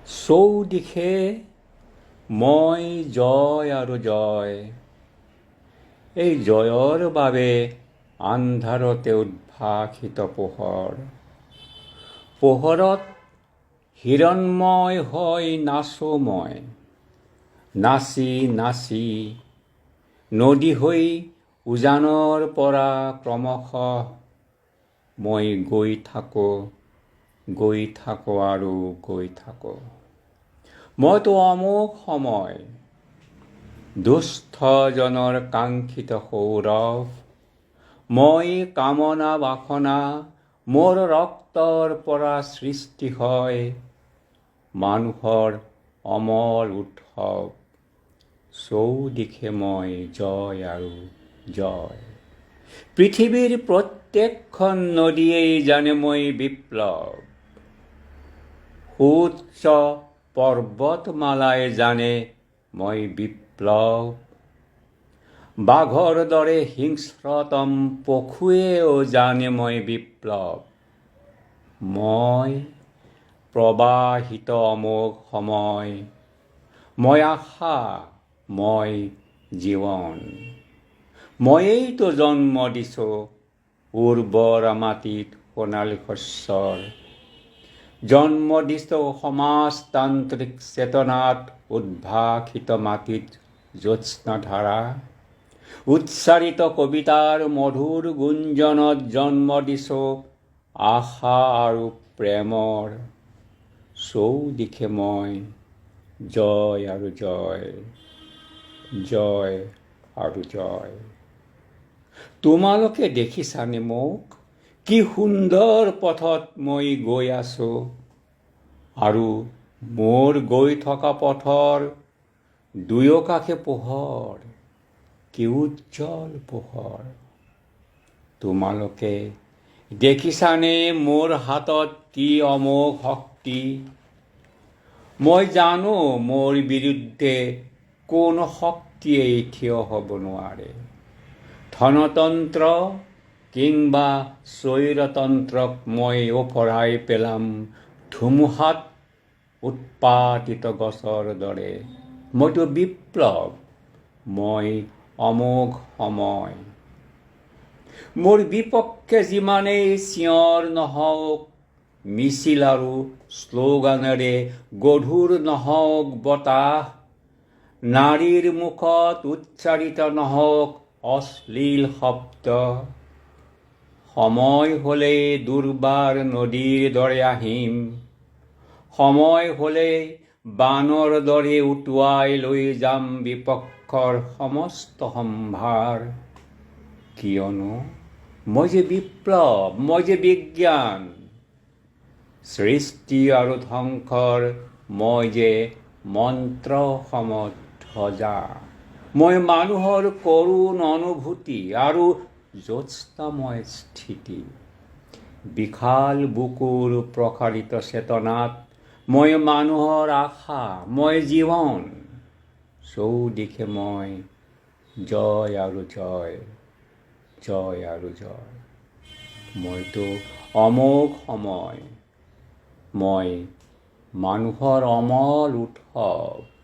চৌদিশে মই জয় আৰু জয়। এই জয়ৰ বাবে আন্ধাৰতে উদ্ভাসিত পোহৰ। পোহৰত হিৰণময় হৈ নাচো মই, নাচি নাচি নদী হৈ উজানৰ পৰা ক্ৰমশঃ মই গৈ থাকোঁ আৰু গৈ থাকোঁ। মইতো অমোঘ সময়, দুস্থজনৰ কাংক্ষিত সৌৰভ। মই কামনা বাসনা মোৰ ৰক্তৰ পৰা সৃষ্টি হয়, মানুহৰ অমল উৎসৱ। চৌদিশে মই জয় আৰু জয়। পৃথিৱীৰ প্ৰত্যেকখন নদীয়েই জানে মই বিপ্লৱ। সুউচ্চ পৰ্বতমালাই জানে মই বিপ্লৱ। বাঘৰ দৰে হিংস্ৰতম পশুৱেও জানে মই বিপ্লৱ। মই প্ৰবাহিত অমোঘ সময়, মই আশা, মই জীৱন। ময়েইতো জন্ম দিছোঁ উৰ্বৰ মাটিত সোণালী শস্যৰ। জন্ম দিছোঁ সমাজতান্ত্ৰিক চেতনাত উদ্ভাসিত মাটিত জ্যোৎস্নাধাৰা। উচ্চাৰিত কবিতাৰ মধুৰ গুঞ্জনত জন্ম দিছোঁ আশা আৰু প্ৰেমৰ। চৌদিশে মই জয় আৰু জয়, জয় আৰু জয়। তোমালোকে দেখিছানে মোক? কি সুন্দৰ পথত মই গৈ আছোঁ, আৰু মোৰ গৈ থকা পথৰ দুয়োকাষে পোহৰ। কি উজ্জ্বল পোহৰ। তোমালোকে দেখিছানে মোৰ হাতত কি অমোঘ শক্তি? মই জানো মোৰ বিৰুদ্ধে কোনো শক্তিয়েই থিয় হ'ব নোৱাৰে। ধনতন্ত্ৰ কিংবা স্বৈৰতন্ত্ৰক মই ওফৰাই পেলাম ধুমুহাত উৎপাতিত গছৰ দৰে। মইতো বিপ্লৱ, মই অমোঘ সময়। মোৰ বিপক্ষে যিমানেই চিঞৰ নহওক, মিছিল আৰু শ্লোগানেৰে গধুৰ নহওক বতাহ, নাৰীৰ মুখত উচ্চাৰিত নহওক অশ্লীল শব্দ, সময় হ'লেই দুৰ্বাৰ নদীৰ দৰে আহিম। সময় হ'লেই বানৰ দৰে উটুৱাই লৈ যাম বিপক্ষৰ সমস্ত সম্ভাৰ। কিয়নো মই যে বিপ্লৱ, মই যে বিজ্ঞান। সৃষ্টি আৰু ধ্বংসৰ মই যে মন্ত্ৰ সমধ্বজা। মই মানুহৰ কৰুণ অনুভূতি আৰু জ্যোৎস্নাময় স্থিতি। বিশাল বুকুৰ প্ৰসাৰিত চেতনাত মই মানুহৰ আশা, মই জীৱন। চৌদিশে মই জয় আৰু জয়, জয় আৰু জয়। মইতো অমোঘ সময়, মই মানুহৰ অমল উৎসৱ।